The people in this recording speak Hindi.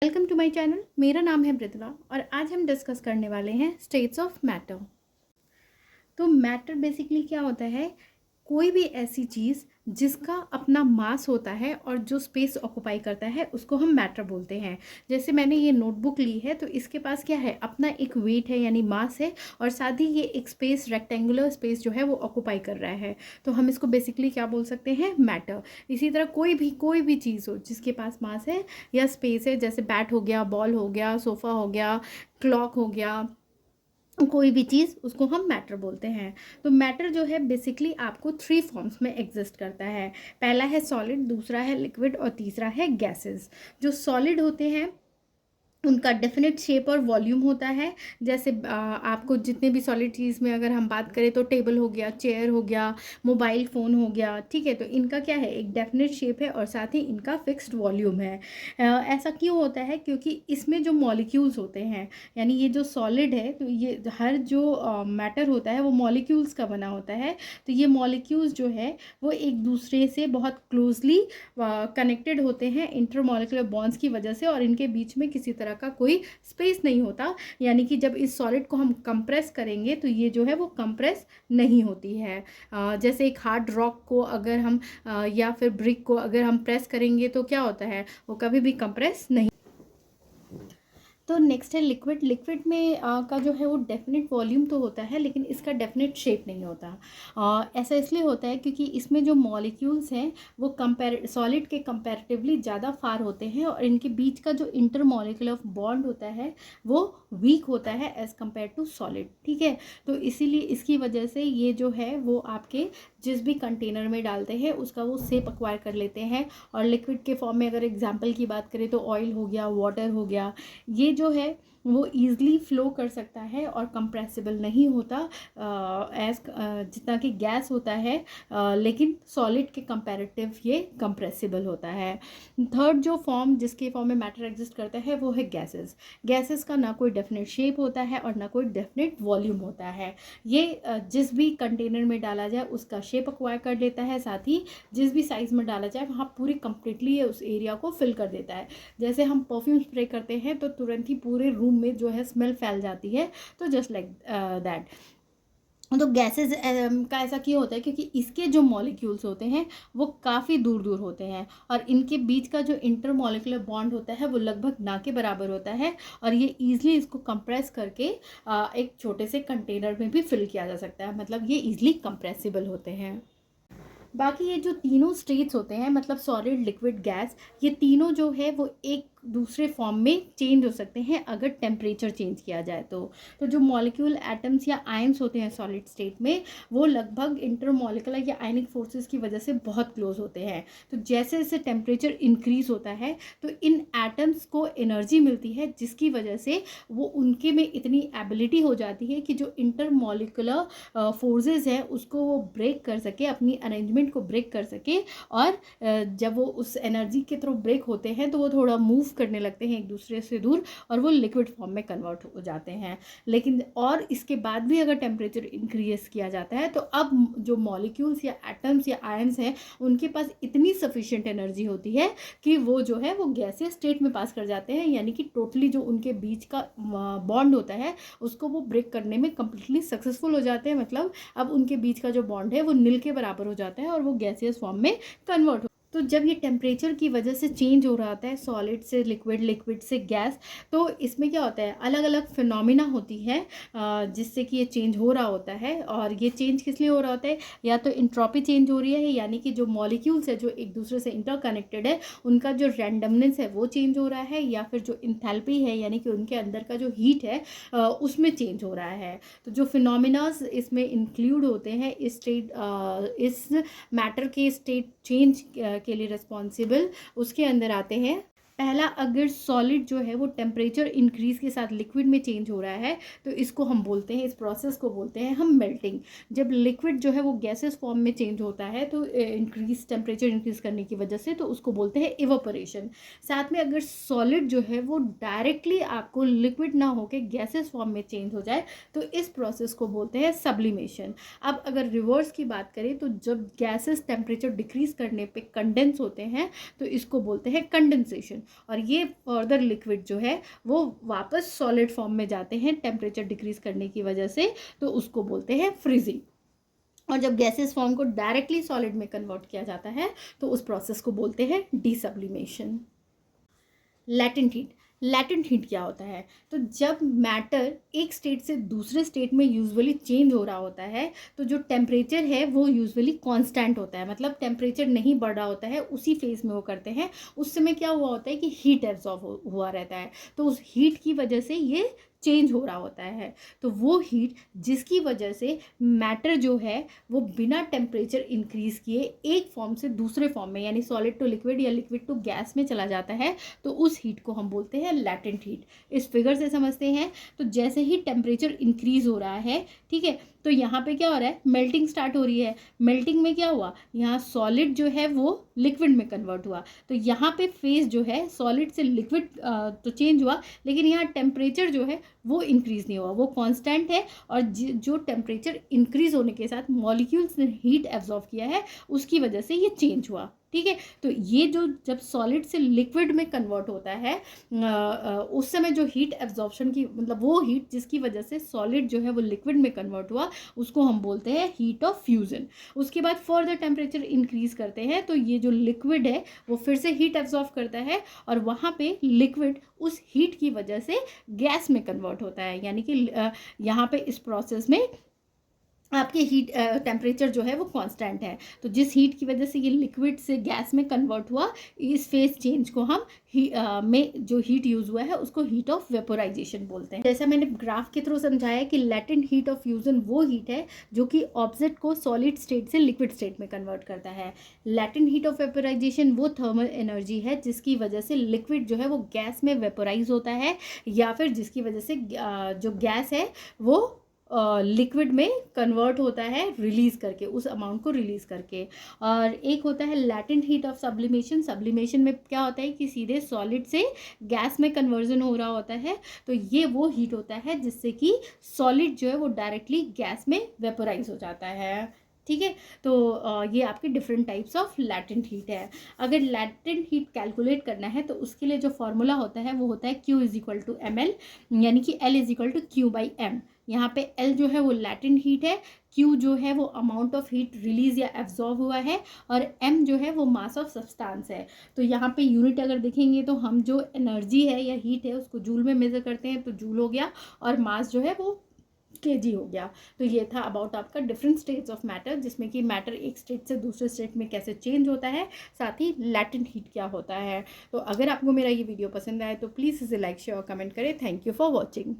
Welcome to my channel. मेरा नाम है मृदुला और आज हम डिस्कस करने वाले हैं स्टेट्स ऑफ मैटर। तो मैटर बेसिकली क्या होता है? कोई भी ऐसी चीज़ जिसका अपना मास होता है और जो स्पेस ऑक्यूपाई करता है उसको हम मैटर बोलते हैं। जैसे मैंने ये नोटबुक ली है तो इसके पास क्या है, अपना एक वेट है यानी मास है, और साथ ही ये एक स्पेस, रेक्टेंगुलर स्पेस जो है वो ऑक्यूपाई कर रहा है, तो हम इसको बेसिकली क्या बोल सकते हैं, मैटर। इसी तरह कोई भी चीज़ हो जिसके पास मास है या स्पेस है, जैसे बैट हो गया, बॉल हो गया, सोफ़ा हो गया, क्लॉक हो गया, कोई भी चीज़, उसको हम मैटर बोलते हैं। तो मैटर जो है बेसिकली आपको 3 फॉर्म्स में एग्जिस्ट करता है। पहला है सॉलिड, दूसरा है लिक्विड और तीसरा है गैसेस। जो सॉलिड होते हैं उनका डेफिनेट शेप और वॉल्यूम होता है। जैसे आपको जितने भी सॉलिड चीज़ में अगर हम बात करें तो टेबल हो गया, चेयर हो गया, मोबाइल फ़ोन हो गया, ठीक है। तो इनका क्या है, एक डेफिनेट शेप है और साथ ही इनका फिक्स्ड वॉल्यूम है। ऐसा क्यों होता है? क्योंकि इसमें जो मॉलिक्यूल्स होते हैं, यानी ये जो सॉलिड है, तो ये हर जो मैटर होता है वो मॉलिक्यूल्स का बना होता है। तो ये मॉलिक्यूल्स जो है वो एक दूसरे से बहुत क्लोजली कनेक्टेड होते हैं इंटरमॉलिक्यूलर बॉन्ड्स की वजह से, और इनके बीच में किसी तरह का कोई स्पेस नहीं होता। यानी कि जब इस सॉलिड को हम कंप्रेस करेंगे तो ये जो है वो कंप्रेस नहीं होती है। जैसे एक हार्ड रॉक को अगर हम या फिर ब्रिक को अगर हम प्रेस करेंगे तो क्या होता है, वो कभी भी कंप्रेस नहीं। तो नेक्स्ट है लिक्विड। लिक्विड में का जो है वो डेफिनेट वॉल्यूम तो होता है लेकिन इसका डेफिनेट शेप नहीं होता। ऐसा इसलिए होता है क्योंकि इसमें जो मॉलिक्यूल्स हैं वो सॉलिड के कंपैरेटिवली ज़्यादा फार होते हैं, और इनके बीच का जो इंटरमॉलिक्यूलर बॉन्ड होता है वो वीक होता है एज़ कम्पेयर टू सॉलिड, ठीक है। तो इसीलिए इसकी वजह से ये जो है वो आपके जिस भी कंटेनर में डालते हैं उसका वो शेप एक्वायर कर लेते हैं। और लिक्विड के फॉर्म में अगर एग्जाम्पल की बात करें तो ऑयल हो गया, वाटर हो गया, ये जो है वो ईज़िली फ्लो कर सकता है और कंप्रेसिबल नहीं होता एज जितना कि गैस होता है, लेकिन सॉलिड के कंपैरेटिव ये कंप्रेसिबल होता है। थर्ड जो फॉर्म जिसके फॉर्म में मैटर एग्जिस्ट करता है वो है गैसेस। गैसेस का ना कोई डेफिनेट शेप होता है और ना कोई डेफिनेट वॉल्यूम होता है। ये जिस भी कंटेनर में डाला जाए उसका शेप एक्वायर कर लेता है, साथ ही जिस भी साइज़ में डाला जाए वहाँ पूरी कंप्लीटली उस एरिया को फिल कर देता है। जैसे हम परफ्यूम स्प्रे करते हैं तो तुरंत ही पूरे रूम में जो है स्मेल फैल जाती है, तो जस्ट लाइक दैट। तो गैसेस का ऐसा क्यों होता है? क्योंकि इसके जो मॉलिक्यूल्स होते हैं वो काफ़ी दूर दूर होते हैं, और इनके बीच का जो इंटरमॉलिक्यूलर बॉन्ड होता है वो लगभग ना के बराबर होता है, और ये ईजिली इसको कंप्रेस करके एक छोटे से कंटेनर में भी फिल किया जा सकता है। मतलब ये ईजिली कंप्रेसिबल होते हैं। बाकी ये जो तीनों स्टेट्स होते हैं, मतलब सॉलिड, लिक्विड, गैस, ये तीनों जो है वो एक दूसरे फॉर्म में चेंज हो सकते हैं अगर टेम्परेचर चेंज किया जाए तो जो मॉलिक्यूल, एटम्स या आयंस होते हैं सॉलिड स्टेट में, वो लगभग इंटरमॉलिक्यूलर या आयनिक फोर्सेस की वजह से बहुत क्लोज होते हैं। तो जैसे जैसे टेम्परेचर इंक्रीज होता है तो इन एटम्स को एनर्जी मिलती है, जिसकी वजह से वो उनके में इतनी एबिलिटी हो जाती है कि जो इंटरमॉलिक्यूलर फोर्सेस हैं उसको वो ब्रेक कर सके, अपनी अरेंजमेंट को ब्रेक कर सके, और जब वो उस एनर्जी के थ्रू ब्रेक होते हैं तो वो थोड़ा मूव करने लगते हैं एक दूसरे से दूर, और वो लिक्विड फॉर्म में कन्वर्ट हो जाते हैं। लेकिन और इसके बाद भी अगर टेम्परेचर इंक्रीज किया जाता है तो अब जो मॉलिक्यूल्स या एटम्स या आयंस हैं उनके पास इतनी सफिशिएंट एनर्जी होती है कि वो जो है वो गैसियस स्टेट में पास कर जाते हैं, यानी कि टोटली जो उनके बीच का बॉन्ड होता है उसको वो ब्रेक करने में कंप्लीटली सक्सेसफुल हो जाते हैं। मतलब अब उनके बीच का जो बॉन्ड है वो नील के बराबर हो जाता है और वो गैसियस फॉर्म में कन्वर्ट। तो जब ये टेम्परेचर की वजह से चेंज हो रहा होता है सॉलिड से लिक्विड, लिक्विड से गैस, तो इसमें क्या होता है, अलग अलग फिनोमिना होती है जिससे कि ये चेंज हो रहा होता है। और ये चेंज किस लिए हो रहा होता है? या तो इंट्रोपी चेंज हो रही है, यानी कि जो मॉलिक्यूल्स है जो एक दूसरे से इंटरकनेक्टेड है उनका जो रैंडमनेस है वो चेंज हो रहा है, या फिर जो इंथैल्पी है यानी कि उनके अंदर का जो हीट है उसमें चेंज हो रहा है। तो जो फिनोमिनास इसमें इंक्लूड होते हैं इस मैटर के स्टेट चेंज के लिए रिस्पॉन्सिबल, उसके अंदर आते हैं। पहला, अगर सॉलिड जो है वो टेम्परेचर इंक्रीज के साथ लिक्विड में चेंज हो रहा है तो इसको हम बोलते हैं, इस प्रोसेस को बोलते हैं हम मेल्टिंग। जब लिक्विड जो है वो गैसेस फॉर्म में चेंज होता है तो टेम्परेचर इंक्रीज करने की वजह से, तो उसको बोलते हैं इवापोरेशन। साथ में अगर सॉलिड जो है वो डायरेक्टली आपको लिक्विड ना होकर गैसेस फॉर्म में चेंज हो जाए तो इस प्रोसेस को बोलते हैं सब्लिमेशन। अब अगर रिवर्स की बात करें तो जब गैसेस टेम्परेचर डिक्रीज करने पे कंडेंस होते हैं तो इसको बोलते हैं कंडेंसेशन। और ये फर्दर लिक्विड जो है वो वापस सॉलिड फॉर्म में जाते हैं टेम्परेचर डिक्रीज करने की वजह से, तो उसको बोलते हैं फ्रीजिंग। और जब गैसेस फॉर्म को डायरेक्टली सॉलिड में कन्वर्ट किया जाता है तो उस प्रोसेस को बोलते हैं डीसब्लिमेशन। लैटेंट हीट, लैटेंट हीट क्या होता है? तो जब मैटर एक स्टेट से दूसरे स्टेट में यूजुअली चेंज हो रहा होता है तो जो टेम्परेचर है वो यूजुअली कांस्टेंट होता है, मतलब टेम्परेचर नहीं बढ़ रहा होता है, उसी फेज में वो करते हैं। उस समय क्या हुआ होता है कि हीट एब्जॉर्ब हुआ रहता है, तो उस हीट की वजह से ये चेंज हो रहा होता है। तो वो हीट जिसकी वजह से मैटर जो है वो बिना टेम्परेचर इंक्रीज किए एक फॉर्म से दूसरे फॉर्म में, यानी सॉलिड टू लिक्विड या लिक्विड टू गैस में चला जाता है, तो उस हीट को हम बोलते हैं लैटेंट हीट। इस फिगर से समझते हैं, तो जैसे ही टेम्परेचर इंक्रीज हो रहा है, ठीक है, तो यहाँ पे क्या हो रहा है, मेल्टिंग स्टार्ट हो रही है। मेल्टिंग में क्या हुआ, यहाँ सॉलिड जो है वो लिक्विड में कन्वर्ट हुआ, तो यहाँ पे फेज जो है सॉलिड से लिक्विड तो चेंज हुआ, लेकिन यहाँ टेम्परेचर जो है वो इंक्रीज नहीं हुआ, वो कांस्टेंट है। और जो टेम्परेचर इंक्रीज होने के साथ मॉलिक्यूल्स ने हीट एब्जॉर्ब किया है उसकी वजह से ये चेंज हुआ, ठीक है। तो ये जो जब सॉलिड से लिक्विड में कन्वर्ट होता है उस समय जो हीट एब्जॉर्प्शन की, मतलब वो हीट जिसकी वजह से सॉलिड जो है वो लिक्विड में कन्वर्ट हुआ, उसको हम बोलते हैं हीट ऑफ फ्यूजन। उसके बाद फर्दर टेम्परेचर इंक्रीज करते हैं तो ये जो लिक्विड है वो फिर से हीट एब्जॉर्ब करता है और वहाँ पे लिक्विड उस हीट की वजह से गैस में कन्वर्ट होता है, यानी कि यहाँ पे इस प्रोसेस में आपके हीट टेम्परेचर जो है वो कांस्टेंट है। तो जिस हीट की वजह से ये लिक्विड से गैस में कन्वर्ट हुआ, इस फेज चेंज को हम में जो हीट यूज़ हुआ है उसको हीट ऑफ वेपोराइजेशन बोलते हैं। जैसा मैंने ग्राफ के थ्रू समझाया कि लैटेंट हीट ऑफ फ्यूजन वो हीट है जो कि ऑब्जेक्ट को सॉलिड स्टेट से लिक्विड स्टेट में कन्वर्ट करता है। लैटेंट हीट ऑफ वेपोराइजेशन वो थर्मल एनर्जी है जिसकी वजह से लिक्विड जो है वो गैस में वेपोराइज होता है, या फिर जिसकी वजह से जो गैस है वो लिक्विड में कन्वर्ट होता है रिलीज़ करके, उस अमाउंट को रिलीज़ करके। और एक होता है latent heat of sublimation. Sublimation में क्या होता है कि सीधे सॉलिड से गैस में कन्वर्जन हो रहा होता है, तो ये वो हीट होता है जिससे कि सॉलिड जो है वो डायरेक्टली गैस में वेपोराइज हो जाता है, ठीक है। तो ये आपके different types of latent heat है। अगर लैटेंट हीट कैलकुलेट करना है तो उसके लिए जो फॉर्मूला होता है वो होता है Q = ml, यानी कि L = Q/m। यहाँ पे L जो है वो लैटेंट हीट है, Q जो है वो अमाउंट ऑफ हीट रिलीज या एब्जॉर्ब हुआ है, और M जो है वो मास ऑफ सब्सटेंस है। तो यहाँ पे यूनिट अगर देखेंगे तो हम जो एनर्जी है या हीट है उसको जूल में मेजर करते हैं, तो जूल हो गया, और मास जो है वो kg हो गया। तो ये था अबाउट आपका डिफरेंट स्टेट्स ऑफ मैटर, जिसमें कि मैटर एक स्टेट से दूसरे स्टेट में कैसे चेंज होता है, साथ ही लैटेंट हीट क्या होता है। तो अगर आपको मेरा ये वीडियो पसंद आए तो प्लीज़ इसे लाइक शेयर और कमेंट करें। Thank you for watching.